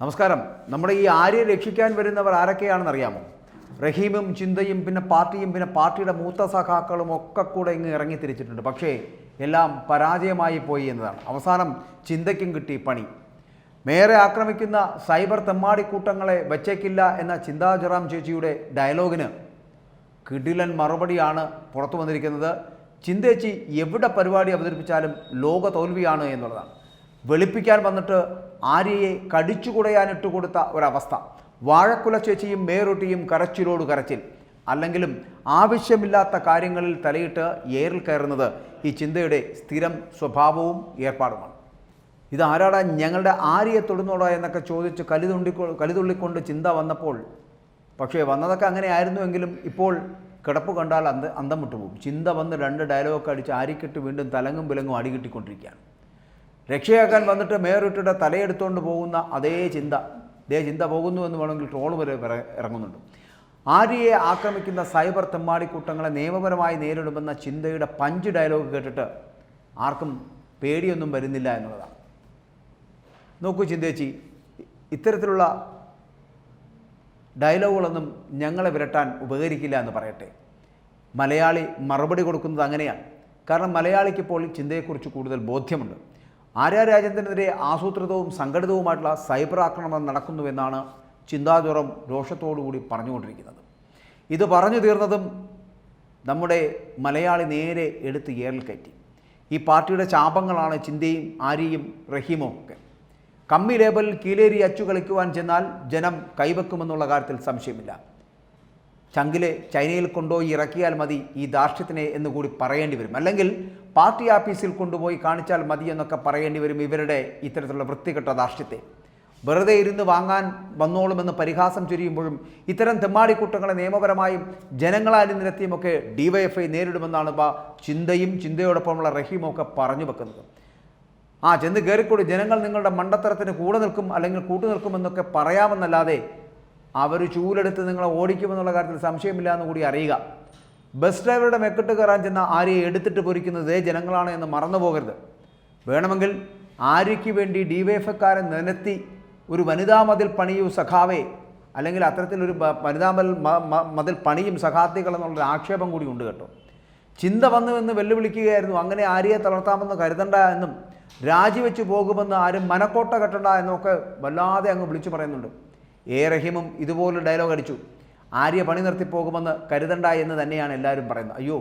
നമസ്കാരം. നമ്മുടെ ഈ ആര്യയെ രക്ഷിക്കാൻ വരുന്നവർ ആരൊക്കെയാണെന്ന് അറിയാമോ? റഹീമും ചിന്തയും പിന്നെ പാർട്ടിയും പിന്നെ പാർട്ടിയുടെ മൂത്ത സഖാക്കളും ഒക്കെ കൂടെ ഇങ്ങ് ഇറങ്ങി തിരിച്ചിട്ടുണ്ട്. പക്ഷേ എല്ലാം പരാജയമായി പോയി എന്നതാണ്. അവസാനം ചിന്തയ്ക്കും കിട്ടി പണി. മേയറെ ആക്രമിക്കുന്ന സൈബർ തെമ്മാടിക്കൂട്ടങ്ങളെ വച്ചേക്കില്ല എന്ന ചിന്താ ജെറാം ചേച്ചിയുടെ ഡയലോഗിന് കിടിലൻ മറുപടിയാണ് പുറത്തു വന്നിരിക്കുന്നത്. ചിന്തേച്ചി എവിടെ പരിപാടി അവതരിപ്പിച്ചാലും ലോക തോൽവിയാണ് എന്നുള്ളതാണ്. വെളുപ്പിക്കാൻ വന്നിട്ട് ആര്യയെ കടിച്ചുകുടയാനിട്ട് കൊടുത്ത ഒരവസ്ഥ. വാഴക്കുല ചേച്ചിയും മേറൊട്ടിയും കരച്ചിലോട് കരച്ചിൽ. അല്ലെങ്കിലും ആവശ്യമില്ലാത്ത കാര്യങ്ങളിൽ തലയിട്ട് ഏറിൽ കയറുന്നത് ഈ ചിന്തയുടെ സ്ഥിരം സ്വഭാവവും ഏർപ്പാടുമാണ്. ഇതാരാടാ ഞങ്ങളുടെ ആര്യയെ തൊടുന്നോടാ എന്നൊക്കെ ചോദിച്ച് കലിതുള്ളിക്കൊണ്ട് ചിന്ത വന്നപ്പോൾ, പക്ഷേ വന്നതൊക്കെ അങ്ങനെ ആയിരുന്നുവെങ്കിലും ഇപ്പോൾ കിടപ്പ് കണ്ടാൽ അന്തം വിട്ടുപോകും. ചിന്ത വന്ന് 2 ഡയലോഗൊക്കെ അടിച്ച് ആര്യക്കിട്ട് വീണ്ടും തലങ്ങും വിലങ്ങും അടികിട്ടിക്കൊണ്ടിരിക്കുകയാണ്. രക്ഷയാക്കാൻ വന്നിട്ട് മേറിട്ടിയുടെ തലയെടുത്തുകൊണ്ട് പോകുന്ന അതേ ചിന്ത പോകുന്നു എന്ന് വേണമെങ്കിൽ ട്രോൾ വരെ ഇറങ്ങുന്നുണ്ട്. ആര്യയെ ആക്രമിക്കുന്ന സൈബർ തെമ്മാടിക്കൂട്ടങ്ങളെ നിയമപരമായി നേരിടുമെന്ന ചിന്തയുടെ പഞ്ച് ഡയലോഗ് കേട്ടിട്ട് ആർക്കും പേടിയൊന്നും വരുന്നില്ല എന്നുള്ളതാണ്. നോക്കൂ ചിന്തേച്ചി, ഇത്തരത്തിലുള്ള ഡയലോഗുകളൊന്നും ഞങ്ങളെ വിരട്ടാൻ ഉപകരിക്കില്ല എന്ന് പറയട്ടെ. മലയാളി മറുപടി കൊടുക്കുന്നത് അങ്ങനെയാണ്. കാരണം മലയാളിക്ക് ഇപ്പോൾ ചിന്തയെക്കുറിച്ച് കൂടുതൽ ബോധ്യമുണ്ട്. ആര്യ രാജേന്ദ്രനെതിരെ ആസൂത്രിതവും സംഘടിതവുമായിട്ടുള്ള സൈബർ ആക്രമണം നടക്കുന്നുവെന്നാണ് ചിന്താ ജെറോം രോഷത്തോടുകൂടി പറഞ്ഞുകൊണ്ടിരിക്കുന്നത്. ഇത് പറഞ്ഞു തീർന്നതും നമ്മുടെ മലയാളി നേരെ എടുത്ത് ഏറിൽ കയറ്റി. ഈ പാർട്ടിയുടെ ചാപങ്ങളാണ് ചിന്തയും ആര്യയും റഹീമും ഒക്കെ. കമ്മി ലേബലിൽ കീലേരി അച്ചു കളിക്കുവാൻ ചെന്നാൽ ജനം കൈവെക്കുമെന്നുള്ള കാര്യത്തിൽ സംശയമില്ല. ചങ്കിലെ ചൈനയിൽ കൊണ്ടുപോയി ഇറക്കിയാൽ മതി ഈ ധാർഷ്ട്യത്തിനെ എന്നുകൂടി പറയേണ്ടി വരും. അല്ലെങ്കിൽ പാർട്ടി ആഫീസിൽ കൊണ്ടുപോയി കാണിച്ചാൽ മതി എന്നൊക്കെ പറയേണ്ടി വരും ഇവരുടെ ഇത്തരത്തിലുള്ള വൃത്തികെട്ട ധാർഷ്ട്യത്തെ. വെറുതെ ഇരുന്ന് വാങ്ങാൻ വന്നോളുമെന്ന് പരിഹാസം ചൊരിയുമ്പോഴും ഇത്തരം തെമ്മാടിക്കൂട്ടങ്ങളെ നിയമപരമായും ജനങ്ങളാൽ നിരത്തിയുമൊക്കെ DYFI നേരിടുമെന്നാണ് ചിന്തയും ചിന്തയോടൊപ്പമുള്ള റഹീമും ഒക്കെ പറഞ്ഞു വെക്കുന്നത്. ചെന്ന് കയറിക്കൂടി ജനങ്ങൾ നിങ്ങളുടെ മണ്ടത്തരത്തിന് കൂടെ നിൽക്കും അല്ലെങ്കിൽ കൂട്ടുനിൽക്കുമെന്നൊക്കെ പറയാമെന്നല്ലാതെ അവർ ചൂലെടുത്ത് നിങ്ങളെ ഓടിക്കുമെന്നുള്ള കാര്യത്തിൽ സംശയമില്ല എന്ന് കൂടി അറിയുക. ബസ് ഡ്രൈവറുടെ മെക്കിട്ട് കയറാൻ ചെന്ന ആര്യയെ എടുത്തിട്ട് പൊരിക്കുന്നത് ജനങ്ങളാണ് എന്ന് മറന്നു പോകരുത്. വേണമെങ്കിൽ ആര്യയ്ക്ക് വേണ്ടി DYFIക്കാരൻ നിരത്തി ഒരു വനിതാ മതിൽ പണിയൂ സഖാവേ, അല്ലെങ്കിൽ അത്തരത്തിലൊരു വനിതാ മതിൽ പണിയും സഖാത്തികൾ എന്നുള്ളൊരു ആക്ഷേപം കൂടി ഉണ്ട് കേട്ടോ. ചിന്ത വന്നുവെന്ന് വെല്ലുവിളിക്കുകയായിരുന്നു. അങ്ങനെ ആര്യയെ തളർത്താമെന്ന് കരുതണ്ട എന്നും രാജിവെച്ച് പോകുമെന്ന് ആരും മനക്കോട്ട കെട്ടണ്ട എന്നൊക്കെ വല്ലാതെ അങ്ങ് വിളിച്ചു പറയുന്നുണ്ട്. റഹീമും ഇതുപോലെ ഡയലോഗ് അടിച്ചു. ആര്യ പണി നിർത്തിപ്പോകുമെന്ന് കരുതണ്ട എന്ന് തന്നെയാണ് എല്ലാവരും പറയുന്നത്. അയ്യോ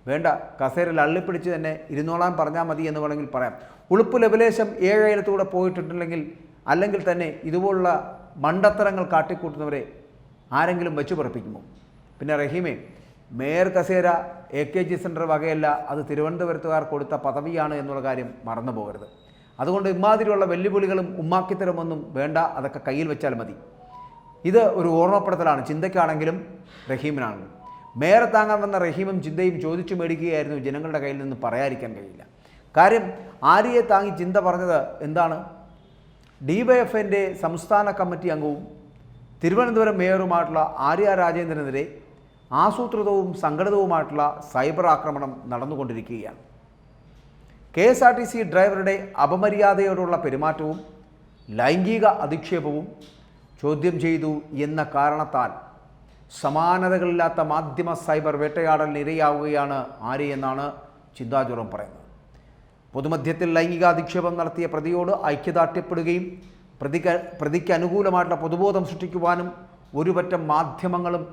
വേണ്ട, കസേരയിൽ അള്ളിപ്പിടിച്ച് തന്നെ ഇരുന്നോളാൻ പറഞ്ഞാൽ മതി എന്ന് വേണമെങ്കിൽ പറയാം. ഉളുപ്പ് ലബലേശം 7 അയലത്തൂടെ പോയിട്ടുണ്ടെങ്കിൽ അല്ലെങ്കിൽ തന്നെ ഇതുപോലുള്ള മണ്ടത്തരങ്ങൾ കാട്ടിക്കൂട്ടുന്നവരെ ആരെങ്കിലും വെച്ചു പറപ്പിക്കുമോ? പിന്നെ റഹീമേ, മേയർ കസേര AKG സെൻറ്റർ വകയല്ല, അത് തിരുവനന്തപുരത്തുകാർ കൊടുത്ത പദവിയാണ് എന്നുള്ള കാര്യം മറന്നു പോകരുത്. അതുകൊണ്ട് ഇമാതിരിയുള്ള വെല്ലുവിളികളും ഉമ്മാക്കിത്തരമൊന്നും വേണ്ട, അതൊക്കെ കയ്യിൽ വെച്ചാൽ മതി. ഇത് ഒരു ഓർമ്മപ്പെടുത്തലാണ് ചിന്തയ്ക്കാണെങ്കിലും റഹീമിനാണെങ്കിലും. മേയറെ താങ്ങാൻ വന്ന റഹീമും ചിന്തയും ചോദിച്ചു മേടിക്കുകയായിരുന്നു. ജനങ്ങളുടെ കയ്യിൽ നിന്ന് പറയാതിരിക്കാൻ കഴിയില്ല. കാര്യം ആര്യയെ താങ്ങി ചിന്ത പറഞ്ഞത് എന്താണ്? DYFIൻ്റെ സംസ്ഥാന കമ്മിറ്റി അംഗവും തിരുവനന്തപുരം മേയറുമായിട്ടുള്ള ആര്യ രാജേന്ദ്രനെതിരെ ആസൂത്രിതവും സംഘടിതവുമായിട്ടുള്ള സൈബർ ആക്രമണം നടന്നുകൊണ്ടിരിക്കുകയാണ്. KSRTC ഡ്രൈവറുടെ അപമര്യാദയോടുള്ള പെരുമാറ്റവും ലൈംഗിക അധിക്ഷേപവും ചോദ്യം ചെയ്തു എന്ന കാരണത്താൽ സമാനതകളില്ലാത്ത മാധ്യമ സൈബർ വേട്ടയാടലിന് ഇരയാവുകയാണ് ആര്യ എന്നാണ് ചിന്താ ജെറോം പറയുന്നത്. പൊതുമധ്യത്തിൽ ലൈംഗിക അധിക്ഷേപം നടത്തിയ പ്രതിയോട് ഐക്യദാർഢ്യപ്പെടുകയും പ്രതിക്ക് അനുകൂലമായിട്ടുള്ള പൊതുബോധം സൃഷ്ടിക്കുവാനും ഒരുപറ്റം മാധ്യമങ്ങളും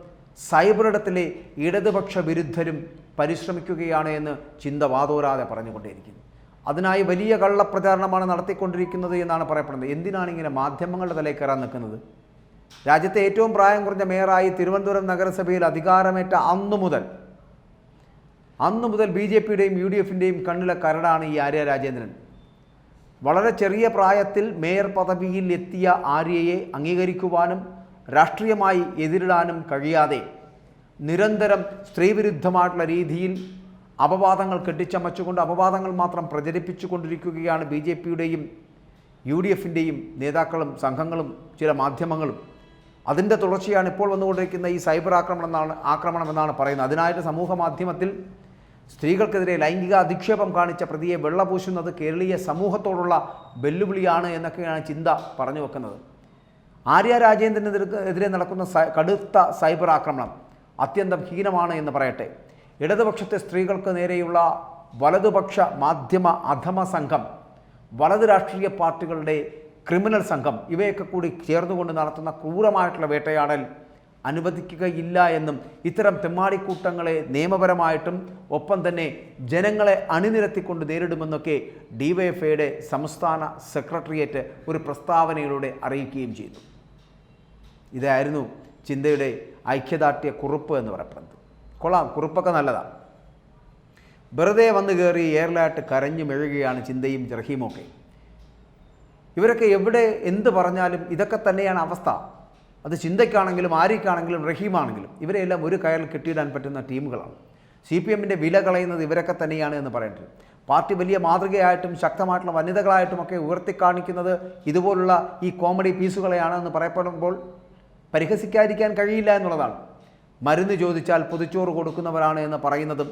സൈബറിടത്തിലെ ഇടതുപക്ഷ വിരുദ്ധരും പരിശ്രമിക്കുകയാണ് എന്ന് ചിന്ത വാതോരാതെ പറഞ്ഞുകൊണ്ടേയിരിക്കുന്നു. അതിനായി വലിയ കള്ളപ്രചാരണമാണ് നടത്തിക്കൊണ്ടിരിക്കുന്നത് എന്നാണ് പറയപ്പെടുന്നത്. എന്തിനാണ് ഇങ്ങനെ മാധ്യമങ്ങളുടെ തലയിൽ കയറാൻ നിൽക്കുന്നത്? രാജ്യത്തെ ഏറ്റവും പ്രായം കുറഞ്ഞ മേയറായി തിരുവനന്തപുരം നഗരസഭയിൽ അധികാരമേറ്റ അന്നു മുതൽ BJPയുടെയും UDFിൻ്റെയും കണ്ണിലെ കരടാണ് ഈ ആര്യ രാജേന്ദ്രൻ. വളരെ ചെറിയ പ്രായത്തിൽ മേയർ പദവിയിൽ എത്തിയ ആര്യയെ അംഗീകരിക്കുവാനും രാഷ്ട്രീയമായി എതിരിടാനും കഴിയാതെ നിരന്തരം സ്ത്രീവിരുദ്ധമായിട്ടുള്ള രീതിയിൽ അപവാദങ്ങൾ കെട്ടിച്ചമച്ചുകൊണ്ട് അപവാദങ്ങൾ മാത്രം പ്രചരിപ്പിച്ചുകൊണ്ടിരിക്കുകയാണ് BJPയുടെയും UDFിൻ്റെയും നേതാക്കളും സംഘങ്ങളും ചില മാധ്യമങ്ങളും. അതിൻ്റെ തുടർച്ചയാണ് ഇപ്പോൾ വന്നുകൊണ്ടിരിക്കുന്ന ഈ സൈബർ ആക്രമണമെന്നാണ് പറയുന്നത്. അതിനായിട്ട് സമൂഹ മാധ്യമത്തിൽ സ്ത്രീകൾക്കെതിരെ ലൈംഗിക അധിക്ഷേപം കാണിച്ച പ്രതിയെ വെള്ളപൂശുന്നത് കേരളീയ സമൂഹത്തോടുള്ള വെല്ലുവിളിയാണ് എന്നൊക്കെയാണ് ചിന്ത പറഞ്ഞു വെക്കുന്നത്. ആര്യ രാജേന്ദ്രനെതിരെ നടക്കുന്ന കടുത്ത സൈബർ ആക്രമണം അത്യന്തം ഹീനമാണ് എന്ന് പറയട്ടെ. ഇടതുപക്ഷത്തെ സ്ത്രീകൾക്ക് നേരെയുള്ള വലതുപക്ഷ മാധ്യമ അധമ സംഘം, വലതു രാഷ്ട്രീയ പാർട്ടികളുടെ ക്രിമിനൽ സംഘം ഇവയൊക്കെ കൂടി ചേർന്നുകൊണ്ട് നടത്തുന്ന ക്രൂരമായിട്ടുള്ള വേട്ടയാടൽ അനുവദിക്കുകയില്ല എന്നും ഇത്തരം തെമ്മാടിക്കൂട്ടങ്ങളെ നിയമപരമായിട്ടും ഒപ്പം തന്നെ ജനങ്ങളെ അണിനിരത്തിക്കൊണ്ട് നേരിടുമെന്നൊക്കെ ഡിവൈഎഫ്ഐയുടെ സംസ്ഥാന സെക്രട്ടേറിയറ്റ് ഒരു പ്രസ്താവനയിലൂടെ അറിയിക്കുകയും ചെയ്തു. ഇതായിരുന്നു ചിന്തയുടെ ഐക്യദാർഢ്യ കുറിപ്പ് എന്ന് പറയപ്പെടുന്നത്. കൊള്ളാം, കുറിപ്പൊക്കെ നല്ലതാണ്. വെറുതെ വന്നു കയറി എയർലായിട്ട് കരഞ്ഞു മെഴുകുകയാണ് ചിന്തയും റഹീമൊക്കെ. ഇവരൊക്കെ എവിടെ എന്ത് പറഞ്ഞാലും ഇതൊക്കെ തന്നെയാണ് അവസ്ഥ. അത് ചിന്തയ്ക്കാണെങ്കിലും ആര്യക്കാണെങ്കിലും റഹീമാണെങ്കിലും ഇവരെല്ലാം ഒരു കയറിൽ കെട്ടിയിടാൻ പറ്റുന്ന ടീമുകളാണ്. CPM-ൻ്റെ വില കളയുന്നത് ഇവരൊക്കെ തന്നെയാണ് എന്ന് പറയേണ്ടത്. പാർട്ടി വലിയ മാതൃകയായിട്ടും ശക്തമായിട്ടുള്ള വനിതകളായിട്ടുമൊക്കെ ഉയർത്തിക്കാണിക്കുന്നത് ഇതുപോലുള്ള ഈ കോമഡി പീസുകളെയാണ് എന്ന് പറയപ്പെടുമ്പോൾ പരിഹസിക്കാതിരിക്കാൻ കഴിയില്ല എന്നുള്ളതാണ്. മരുന്ന് ചോദിച്ചാൽ പൊതിച്ചോറ് കൊടുക്കുന്നവരാണ് എന്ന് പറയുന്നതും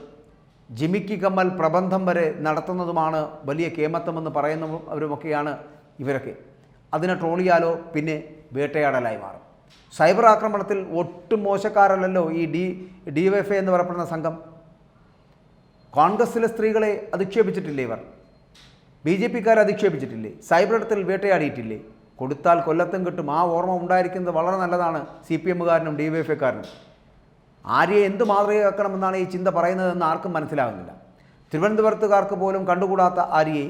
ജിമിക്കി കമ്മൽ പ്രബന്ധം വരെ നടത്തുന്നതുമാണ് വലിയ കേമത്വമെന്ന് പറയുന്നവരുമൊക്കെയാണ് ഇവരൊക്കെ. അതിനെ ട്രോളിയാലോ പിന്നെ വേട്ടയാടലായി മാറും. സൈബർ ആക്രമണത്തിൽ ഒട്ടും മോശക്കാരല്ലല്ലോ ഈ ഡിവൈഎഫ്ഐ എന്ന് പറയപ്പെടുന്ന സംഘം. കോൺഗ്രസ്സിലെ സ്ത്രീകളെ അധിക്ഷേപിച്ചിട്ടില്ലേ ഇവർ? BJP-ക്കാരെ അധിക്ഷേപിച്ചിട്ടില്ലേ? സൈബർ ഇടത്തിൽ വേട്ടയാടിയിട്ടില്ലേ? കൊടുത്താൽ കൊല്ലത്തും കിട്ടും. ആ ഓർമ്മ ഉണ്ടായിരിക്കുന്നത് വളരെ നല്ലതാണ് CPM-കാരനും DYFI-ക്കാരനും. ആര്യയെ എന്ത് മാതൃകയാക്കണമെന്നാണ് ഈ ചിന്ത പറയുന്നതെന്ന് ആർക്കും മനസ്സിലാകുന്നില്ല. തിരുവനന്തപുരത്തുകാർക്ക് പോലും കണ്ടുകൂടാത്ത ആര്യയെ,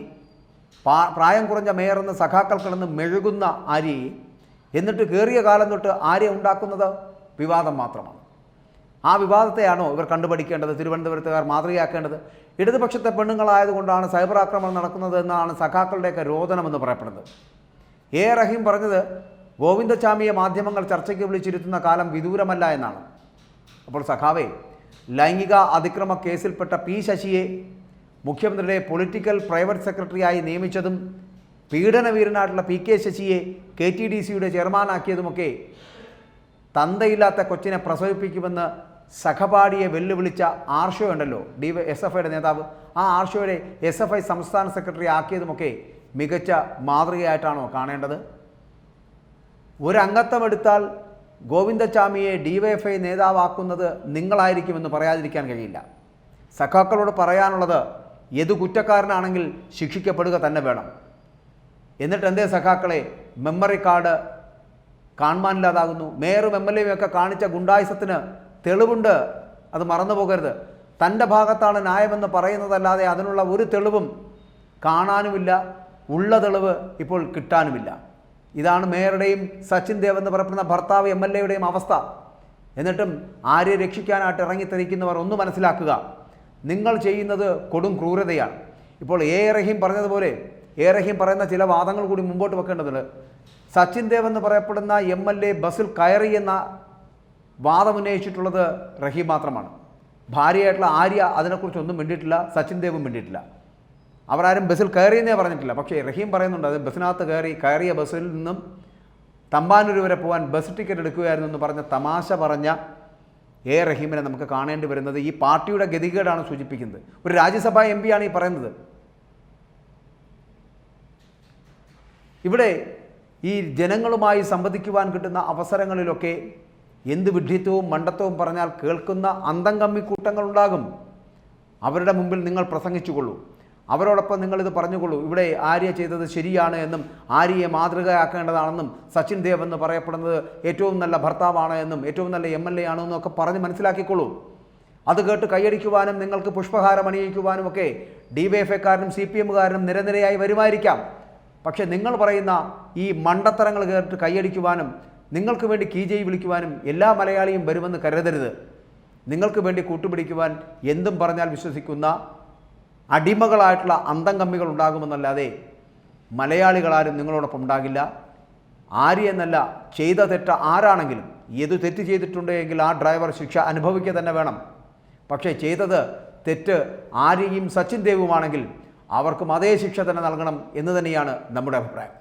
പ്രായം കുറഞ്ഞ മേയറെന്ന് സഖാക്കൾ കിടന്ന് മെഴുകുന്ന ആര്യയെ, എന്നിട്ട് കയറിയ കാലം തൊട്ട് ആര്യ ഉണ്ടാക്കുന്നത് വിവാദം മാത്രമാണ്. ആ വിവാദത്തെയാണോ ഇവർ കണ്ടുപഠിക്കേണ്ടത്? തിരുവനന്തപുരത്തുകാർ മാതൃകയാക്കേണ്ടത്? ഇടതുപക്ഷത്തെ പെണ്ണുങ്ങളായതുകൊണ്ടാണ് സൈബർ ആക്രമണം നടക്കുന്നത് എന്നാണ് സഖാക്കളുടെയൊക്കെ രോദനമെന്ന് പറയപ്പെടുന്നത്. റഹീം പറഞ്ഞത് ഗോവിന്ദചാമിയെ മാധ്യമങ്ങൾ ചർച്ചയ്ക്ക് വിളിച്ചിരുത്തുന്ന കാലം വിദൂരമല്ല എന്നാണ്. അപ്പോൾ സഖാവേ, ലൈംഗിക അതിക്രമ കേസിൽപ്പെട്ട P. ശശിയെ മുഖ്യമന്ത്രിയുടെ പൊളിറ്റിക്കൽ പ്രൈവറ്റ് സെക്രട്ടറിയായി നിയമിച്ചതും പീഡനവീരനായിട്ടുള്ള PK ശശിയെ KTDC-യുടെ ചെയർമാനാക്കിയതുമൊക്കെ തന്തയില്ലാത്ത കൊച്ചിനെ പ്രസവിപ്പിക്കുമെന്ന് സഖപാടിയെ വെല്ലുവിളിച്ച ആർഷോ ഉണ്ടല്ലോ, SFIയുടെ നേതാവ്, ആ ആർഷോയുടെ SFI സംസ്ഥാന സെക്രട്ടറി ആക്കിയതുമൊക്കെ മികച്ച മാതൃകയായിട്ടാണോ കാണേണ്ടത്? ഒരംഗത്വം എടുത്താൽ ഗോവിന്ദചാമിയെ DYFI നേതാവാക്കുന്നത് നിങ്ങളായിരിക്കുമെന്ന് പറയാതിരിക്കാൻ കഴിയില്ല. സഖാക്കളോട് പറയാനുള്ളത് ഏതു കുറ്റക്കാരനാണെങ്കിൽ ശിക്ഷിക്കപ്പെടുക തന്നെ വേണം. എന്നിട്ട് എന്തേ സഖാക്കളെ മെമ്മറി കാർഡ് കാണാനില്ലാതാകുന്നു? മേയറും MLA-യും ഒക്കെ കാണിച്ച ഗുണ്ടായുസത്തിന് തെളിവുണ്ട്, അത് മറന്നു പോകരുത്. തൻ്റെ ഭാഗത്താണ് ന്യായമെന്ന് പറയുന്നതല്ലാതെ അതിനുള്ള ഒരു തെളിവും കാണാനുമില്ല. ഉള്ള തെളിവ് ഇപ്പോൾ കിട്ടാനുമില്ല. ഇതാണ് മേയറുടെയും സച്ചിൻ ദേവ് എന്ന് പറയപ്പെടുന്ന ഭർത്താവ് MLA-യുടെയും അവസ്ഥ. എന്നിട്ടും ആരെ രക്ഷിക്കാനായിട്ട് ഇറങ്ങിത്തിരിക്കുന്നവർ ഒന്ന് മനസ്സിലാക്കുക, നിങ്ങൾ ചെയ്യുന്നത് കൊടും ക്രൂരതയാണ്. ഇപ്പോൾ റഹീം പറഞ്ഞതുപോലെ റഹീം പറയുന്ന ചില വാദങ്ങൾ കൂടി മുമ്പോട്ട് വെക്കേണ്ടതുണ്ട്. സച്ചിൻ ദേവ് എന്ന് പറയപ്പെടുന്ന MLA ബസ്സിൽ കയറി എന്ന വാദമുന്നയിച്ചിട്ടുള്ളത് റഹീം മാത്രമാണ്. ഭാര്യയായിട്ടുള്ള ആര്യ അതിനെക്കുറിച്ചൊന്നും മിണ്ടിയിട്ടില്ല, സച്ചിൻ ദേവും മിണ്ടിയിട്ടില്ല. അവരാരും ബസ്സിൽ കയറിയെന്നേ പറഞ്ഞിട്ടില്ല. പക്ഷേ റഹീം പറയുന്നുണ്ട് അത് ബസ്സിനകത്ത് കയറിയ ബസ്സിൽ നിന്നും തമ്പാനൂർ വരെ പോകാൻ ബസ് ടിക്കറ്റ് എടുക്കുകയായിരുന്നു എന്ന് പറഞ്ഞ തമാശ പറഞ്ഞ റഹീമിനെ നമുക്ക് കാണേണ്ടി വരുന്നത് ഈ പാർട്ടിയുടെ ഗതികേടാണ് സൂചിപ്പിക്കുന്നത്. ഒരു രാജ്യസഭാ MP ആണ് ഈ പറയുന്നത്. ഇവിടെ ഈ ജനങ്ങളുമായി സംവദിക്കുവാൻ കിട്ടുന്ന അവസരങ്ങളിലൊക്കെ എന്ത് വിഡ്ഢിത്വവും മണ്ടത്വവും പറഞ്ഞാൽ കേൾക്കുന്ന അന്തം കമ്മി കൂട്ടങ്ങളുണ്ടാകും. അവരുടെ മുമ്പിൽ നിങ്ങൾ പ്രസംഗിച്ചുകൊള്ളൂ, അവരോടൊപ്പം നിങ്ങളിത് പറഞ്ഞുകൊള്ളൂ. ഇവിടെ ആര്യ ചെയ്തത് ശരിയാണ് എന്നും ആര്യയെ മാതൃകയാക്കേണ്ടതാണെന്നും സച്ചിൻ ദേവ് എന്ന് പറയപ്പെടുന്നത് ഏറ്റവും നല്ല ഭർത്താവാണ് എന്നും ഏറ്റവും നല്ല MLA ആണെന്നും ഒക്കെ പറഞ്ഞ് മനസ്സിലാക്കിക്കൊള്ളൂ. അത് കേട്ട് കൈയടിക്കുവാനും നിങ്ങൾക്ക് പുഷ്പഹാരം അണിയിക്കുവാനും ഒക്കെ DYFI-ക്കാരനും CPM-കാരനും നിരനിരയായി വരുമായിരിക്കാം. പക്ഷേ നിങ്ങൾ പറയുന്ന ഈ മണ്ടത്തരങ്ങൾ കേട്ട് കൈയടിക്കുവാനും നിങ്ങൾക്ക് വേണ്ടി കീജയി വിളിക്കുവാനും എല്ലാ മലയാളിയും വരുമെന്ന് കരുതരുത്. നിങ്ങൾക്ക് വേണ്ടി കൂട്ടുപിടിക്കുവാൻ എന്തും പറഞ്ഞാൽ വിശ്വസിക്കുന്ന അടിമകളായിട്ടുള്ള അന്തം കമ്മികൾ ഉണ്ടാകുമെന്നല്ലാതെ മലയാളികളാരും നിങ്ങളോടൊപ്പം ഉണ്ടാകില്ല. ആര്യ എന്നല്ല, ചെയ്ത തെറ്റ ആരാണെങ്കിലും ഏത് തെറ്റ് ചെയ്തിട്ടുണ്ടെങ്കിൽ ആ ഡ്രൈവർ ശിക്ഷ അനുഭവിക്കുക തന്നെ വേണം. പക്ഷേ ചെയ്തത് തെറ്റ് ആര്യയും സച്ചിൻ ദേവുമാണെങ്കിൽ അവർക്കും അതേ ശിക്ഷ തന്നെ നൽകണം എന്ന് തന്നെയാണ് നമ്മുടെ അഭിപ്രായം.